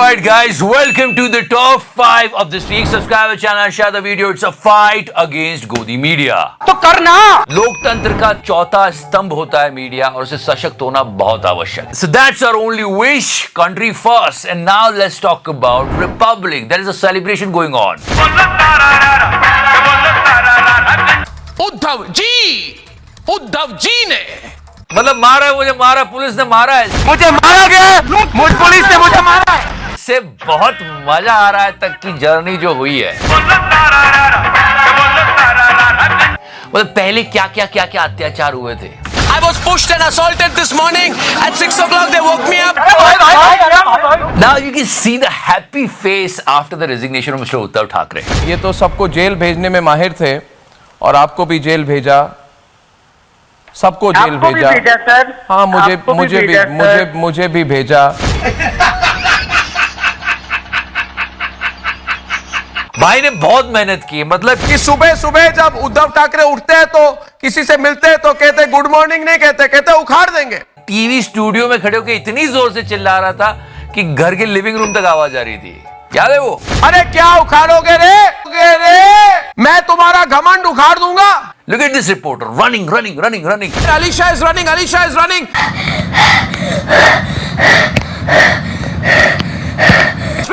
Alright guys, welcome to the top 5 of this week. Subscribe our channel and share the video. It's a fight against Godi media. तो करना लोकतंत्र का चौथा स्तंभ होता है मीडिया और उसे सशक्त होना बहुत आवश्यक है. So that's our only wish, country first. And now let's talk about Republic. There is a celebration going on. Uddhav ji ने मतलब मारा है, मुझे मारा, पुलिस ने मारा है, मुझे मारा गया, मुझ पुलिस ने मुझे मारा है। इससे बहुत मजा आ रहा है तक की जर्नी जो हुई है. मतलब पहले क्या क्या अत्याचार हुए थे. I was pushed and assaulted this morning at 6 o'clock. They woke me up. Now you can see the happy face after the resignation of Mr. Uddhav Thackeray. ये तो सबको जेल भेजने में माहिर थे और आपको भी जेल भेजा, सबको जेल भेजा. सर हाँ, मुझे भी भेजा. भाई ने बहुत मेहनत की. मतलब कि सुबह सुबह जब उद्धव ठाकरे उठते हैं तो किसी से मिलते हैं तो कहते गुड मॉर्निंग नहीं कहते उखाड़ देंगे. टीवी स्टूडियो में खड़े होकर इतनी जोर से चिल्ला रहा था कि घर के लिविंग रूम तक आवाज आ रही थी. याद है वो? अरे क्या उखाड़ोगे रे? मैं तुम्हारा घमंड उखाड़ दूंगा. Look at this reporter running. Alisha is running.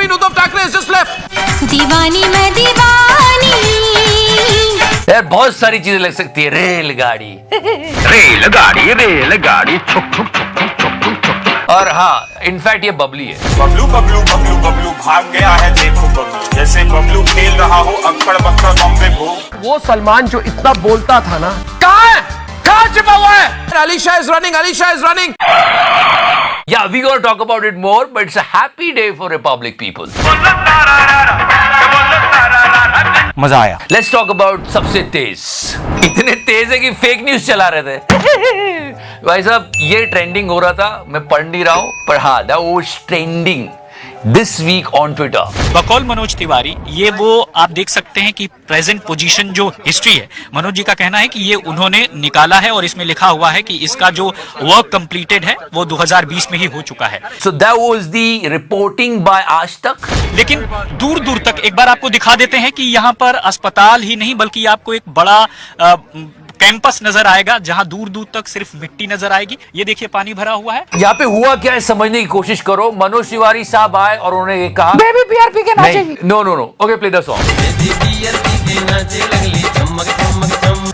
Uddhav Thackeray has just left. दीवानी मैं दीवानी. यार बहुत सारी चीजें लग सकती है. रेलगाड़ी छुक. और हाँ, इनफैक्ट ये बबली है. बबलू भाग गया है, देखो बबलू जैसे बबलू खेल रहा हो अक्कड़ बक्कड़ बम्बे भो. वो सलमान जो इतना बोलता था ना, कहाँ छिपा हुआ है? Alisha is running. Yeah, we gonna talk about it more, but it's a happy day for Republic people. मजा आया. Let's talk about सबसे तेज. इतने तेज है कि फेक न्यूज चला रहे थे. भाई साहब, ये ट्रेंडिंग हो रहा था, मैं पढ़ नहीं रहा हूं, पर हाँ, that was trending this week on Twitter. बकौल मनोज तिवारी, ये वो आप देख सकते हैं कि प्रेजेंट पोजीशन जो हिस्ट्री है, मनोज जी का कहना है कि ये उन्होंने निकाला है और इसमें लिखा हुआ है कि इसका जो वर्क कंप्लीटेड है वो 2020 में ही हो चुका है. So that was the reporting by आज तक. लेकिन दूर दूर तक एक बार आपको दिखा देते हैं कि यहाँ पर अस्पताल ही नहीं बल्कि आपको एक बड़ा कैंपस नजर आएगा जहां दूर दूर तक सिर्फ मिट्टी नजर आएगी. ये देखिए पानी भरा हुआ है. यहाँ पे हुआ क्या है समझने की कोशिश करो. मनोज तिवारी साहब आए और उन्होंने ये कहा बेबी बियर पी के नाचेगी. No. Okay, play the song.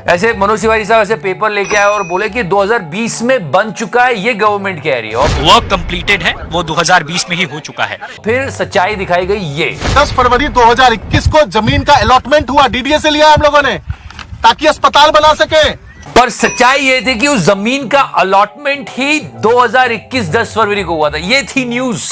ऐसे मनोज तिवारी साहब ऐसे पेपर लेके आए और बोले कि 2020 में बन चुका है, ये गवर्नमेंट कह रही है. और वर्क कंप्लीटेड है वो 2020 में ही हो चुका है. फिर सच्चाई दिखाई गई. ये 10 फरवरी 2021 को जमीन का अलॉटमेंट हुआ, डीडीए से लिया हम लोगों ने ताकि अस्पताल बना सके. पर सच्चाई ये थी कि उस जमीन का अलॉटमेंट ही 2021 10 फरवरी को हुआ था. ये थी न्यूज.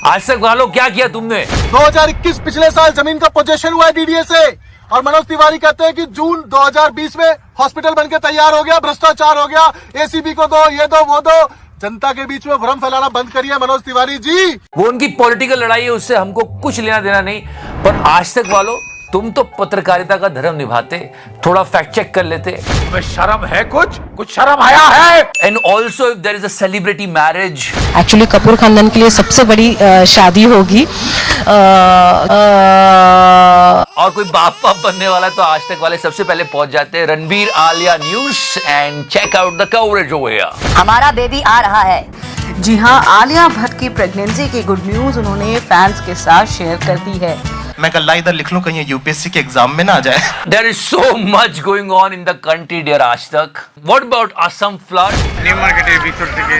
आज तक वालों क्या किया तुमने? 2021 पिछले साल जमीन का पोजेशन हुआ है डीडीए से, और मनोज तिवारी कहते हैं कि जून 2020 में हॉस्पिटल बनके तैयार हो गया, भ्रष्टाचार हो गया, एसीबी को दो, ये दो, वो दो. जनता के बीच में भ्रम फैलाना बंद करिए मनोज तिवारी जी. वो उनकी पॉलिटिकल लड़ाई है, उससे हमको कुछ लेना देना नहीं. पर आज तक वालों, तुम तो पत्रकारिता का धर्म निभाते, थोड़ा फैक्ट चेक कर लेते. शर्म है? कुछ शर्म आया है? And also if there is a celebrity marriage. Actually Kapoor खानदान के लिए सबसे बड़ी शादी होगी. और कोई बाप बनने वाला तो आज तक वाले सबसे पहले पहुंच जाते हैं Ranbir Alia news and check out the coverage over here. हमारा बेबी आ रहा है. जी हाँ, आलिया भट्ट की प्रेगनेंसी की गुड न्यूज उन्होंने फैंस के साथ शेयर कर दी है. मैं कल इधर लिख लूं कहीं यूपीएससी के एग्जाम में ना आ जाए. There is so much going on in the country, dear आज तक. What about Assam flood? New মার্কেটের ভিতর থেকে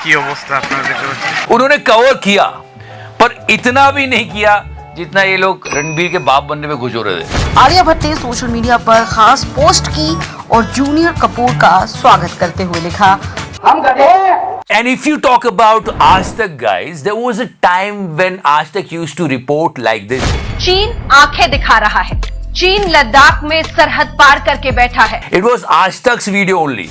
কি অবস্থা আপনারা দেখতে পাচ্ছেন. उन्होंने कवर किया, पर इतना भी नहीं किया जितना ये लोग रणबीर के बाप बनने में खुश हो रहे थे. आलिया भट्ट ने सोशल मीडिया पर खास पोस्ट की और जूनियर कपूर का स्वागत करते हुए लिखा, हम गधे. And if you talk about Aaj Tak guys, there was a time when Aaj Tak used to report like this. चीन आंखें दिखा रहा है. चीन लद्दाख में सरहद पार करके बैठा है. It was Aaj Tak's video only.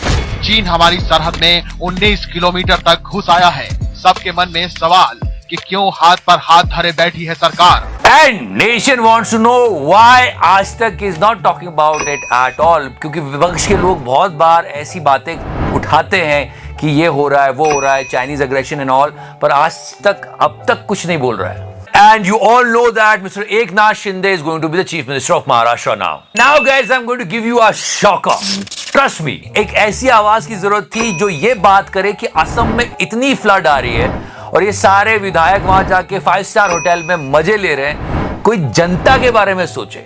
चीन हमारी सरहद में 19 किलोमीटर तक घुस आया है. सबके मन में सवाल कि क्यों हाथ पर हाथ धरे बैठी है सरकार. And nation wants to know why Aaj Tak is not talking about it at all. क्योंकि विपक्ष के लोग बहुत बार ऐसी बातें उठाते हैं कि ये हो रहा है, वो हो रहा है, चाइनीज अग्रेशन एंड ऑल, पर आज तक अब तक कुछ नहीं बोल रहा है. And you all know that Mr. Eknath Shinde is going to be the Chief Minister of Maharashtra now. Now guys, I'm going to give you a shocker. Trust me, एक ऐसी आवाज की जरूरत थी जो ये बात करे कि असम में इतनी फ्लड आ रही है और ये सारे विधायक वहां जाके 5-स्टार होटल में मजे ले रहे हैं, कोई जनता के बारे में सोचे।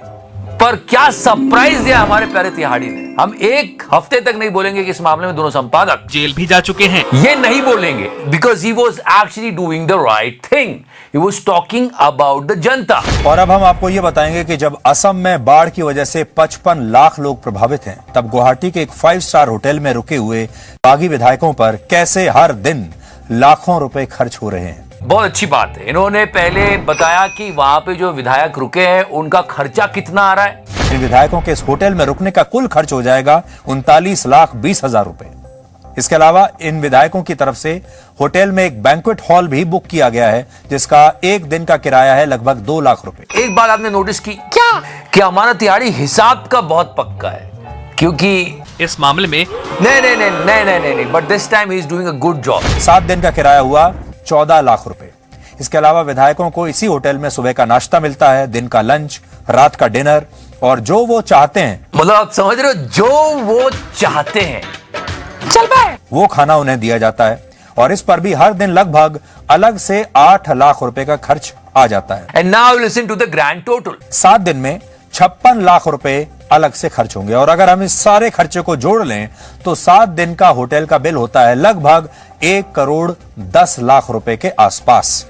पर क्या सरप्राइज दिया हमारे प्यारे तिहाड़ी ने। हम एक हफ्ते तक नहीं बोलेंगे कि इस मामले में दोनों संपादक जेल भी जा चुके हैं, ये नहीं बोलेंगे, because he was actually doing the right thing, he was talking about the जनता। और अब हम आपको ये बताएंगे कि जब असम में बाढ़ की वजह से 55 लाख लोग प्रभावित हैं, तब गुवाहाटी के एक 5-स्टार होटल में रुके हुए बागी विधायकों पर कैसे हर दिन लाखों रुपए खर्च हो रहे हैं। बहुत अच्छी बात है, इन्होंने पहले बताया कि वहां पे जो विधायक रुके हैं उनका खर्चा कितना आ रहा है। इन विधायकों के इस होटल में रुकने का कुल खर्च हो जाएगा 39,20,000 रुपए। इसके अलावा इन विधायकों की तरफ से होटल में एक बैंक्वेट हॉल भी बुक किया गया है, जिसका एक दिन का किराया है लगभग 2 लाख रुपए। एक बात आपने नोटिस की क्या कि हमारा तिहाड़ी हिसाब का बहुत पक्का है, क्योंकि इस मामले में नहीं, but this time he is doing a good job. 7 दिन का किराया हुआ 14 लाख रुपए। इसके अलावा विधायकों को इसी होटल में सुबह का नाश्ता मिलता है, दिन का लंच, रात का डिनर और जो वो चाहते हैं, मतलब आप समझ रहे हो, जो वो चाहते हैं चल पाए वो खाना उन्हें दिया जाता है। और इस पर भी हर दिन लगभग अलग से 8 लाख रुपए का खर्च आ जाता है। And now listen to the grand total. 7 दिन में 56 लाख रुपए अलग से खर्च होंगे और अगर हम इस सारे खर्चे को जोड़ लें तो 7 दिन का होटल का बिल होता है लगभग 1,10,00,000 रुपए के आसपास।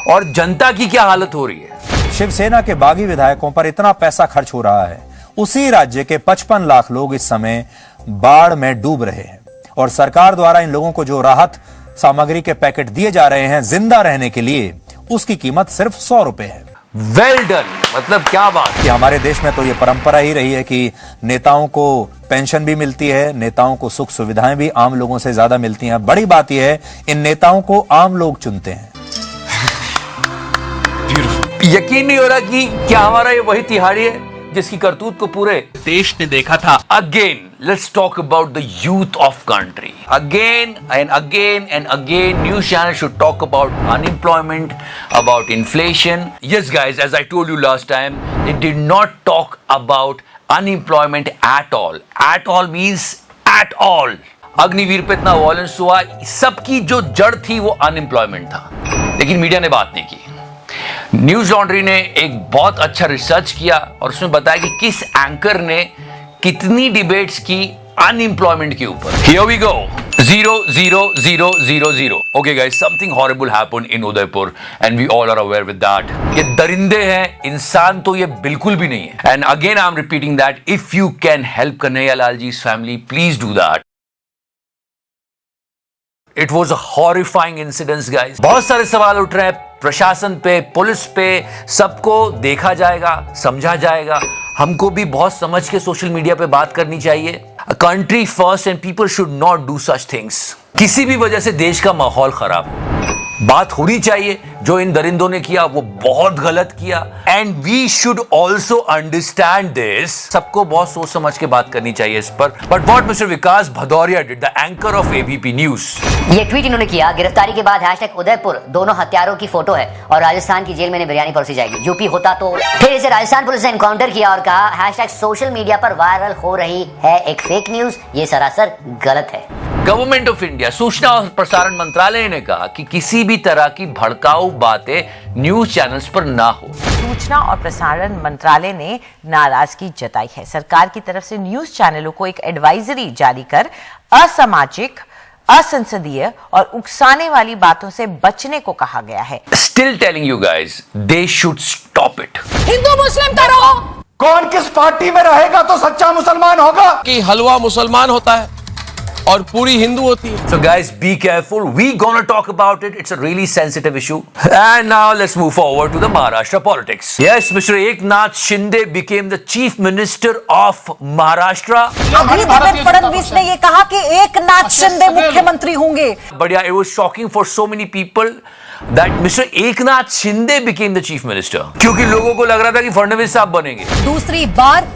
और जनता की क्या हालत हो रही है। शिवसेना के बागी विधायकों पर इतना पैसा खर्च हो रहा है, उसी राज्य के 55 लाख लोग इस समय बाढ़ में डूब रहे हैं और सरकार द्वारा इन लोगों को जो राहत सामग्री के पैकेट दिए जा रहे हैं जिंदा रहने के लिए, उसकी कीमत सिर्फ 100 रुपए है। वेल डन, मतलब क्या बात कि हमारे देश में तो ये परंपरा ही रही है कि नेताओं को पेंशन भी मिलती है, नेताओं को सुख सुविधाएं भी आम लोगों से ज्यादा मिलती हैं। बड़ी बात यह है इन नेताओं को आम लोग चुनते हैं। यकीन नहीं हो रहा कि क्या हमारा ये वही तिहाड़ी है जिसकी करतूत को पूरे देश ने देखा था। Again, let's talk about the youth of country. Again and again and again, news channels should talk about unemployment, about inflation. Yes, guys, as I told you last time, they did not talk about unemployment at all. At all means at all. Agniveer पे इतना violence हुआ, सबकी जो जड़ थी वो unemployment था, लेकिन मीडिया ने बात नहीं की। न्यूज लॉन्ड्री ने एक बहुत अच्छा रिसर्च किया और उसमें बताया कि किस एंकर ने कितनी डिबेट्स की अनएम्प्लॉयमेंट के ऊपर। Here we go. 0,0,0,0,0. Okay guys, something horrible happened in Udaipur and we all are aware with that. ये दरिंदे हैं, इंसान तो ये बिल्कुल भी नहीं है। And again I'm repeating that if you can help Kanhaiya Lal ji's family, please do that. It was a horrifying incident, guys. बहुत सारे सवाल उठ रहे हैं प्रशासन पे, पुलिस पे, सबको देखा जाएगा, समझा जाएगा। हमको भी बहुत समझ के सोशल मीडिया पे बात करनी चाहिए। A country first and people should not do such things. किसी भी वजह से देश का माहौल खराब हो, बात होनी चाहिए। जो इन दरिंदों ने किया वो बहुत गलत किया and we should also understand this. सबको बहुत सोच समझ के बात करनी चाहिए इस पर। But what mister Vikas Bhadauria did, the anchor of ABP news, ये ट्वीट इन्होंने किया, गिरफ्तारी के बाद हैशटैग उदयपुर, दोनों हत्यारों की फोटो है और राजस्थान की जेल में बिरयानी परोसी जाएगी। यूपी होता तो। फिर इसे राजस्थान पुलिस ने एनकाउंटर किया और कहा हैशटैग सोशल मीडिया पर वायरल हो रही है एक फेक न्यूज, ये सरासर गलत है। गवर्नमेंट ऑफ इंडिया, सूचना और प्रसारण मंत्रालय ने कहा कि किसी भी तरह की भड़काऊ बातें न्यूज चैनल्स पर ना हो। सूचना और प्रसारण मंत्रालय ने नाराजगी जताई है। सरकार की तरफ से न्यूज चैनलों को एक एडवाइजरी जारी कर असामाजिक, असंसदीय और उकसाने वाली बातों से बचने को कहा गया है। Still telling you guys, they should stop it. Hindu मुस्लिम तरह कौन किस पार्टी में रहेगा तो सच्चा मुसलमान होगा? कि हलवा मुसलमान होता है और पूरी हिंदू होती है। So guys, be careful. We gonna talk about it. It's a really sensitive issue. And now let's move forward to the Maharashtra politics. Yes, Mr. Eknath Shinde became the Chief Minister of Maharashtra. अभी देवेंद्र फडणवीस ने ये कहा कि एकनाथ शिंदे मुख्यमंत्री होंगे। But yeah, it was shocking for so many people that Mr. Eknath Shinde became the Chief Minister. क्योंकि लोगों को लग रहा था कि फडणवीस साहब बनेंगे। दूसरी बार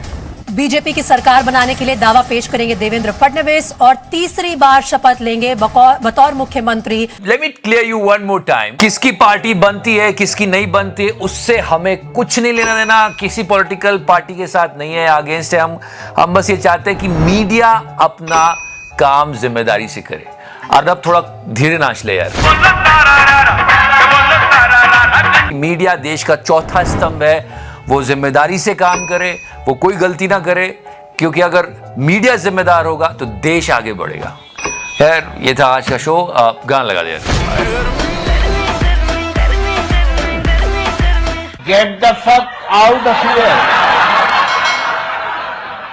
बीजेपी की सरकार बनाने के लिए दावा पेश करेंगे देवेंद्र फडणवीस और तीसरी बार शपथ लेंगे बतौर मुख्यमंत्री। Let me clear you one more time, किसकी पार्टी बनती है किसकी नहीं बनती उससे हमें कुछ नहीं लेना देना, किसी पॉलिटिकल पार्टी के साथ नहीं है, अगेंस्ट है। हम बस ये चाहते हैं कि मीडिया अपना काम जिम्मेदारी से करे। अर्नब थोड़ा धीरे नाच ले यार। मीडिया देश का चौथा स्तंभ है, वो जिम्मेदारी से काम करे, वो कोई गलती ना करे, क्योंकि अगर मीडिया जिम्मेदार होगा तो देश आगे बढ़ेगा। यार ये था आज का शो, गाना लगा दे। Get the fuck out of here.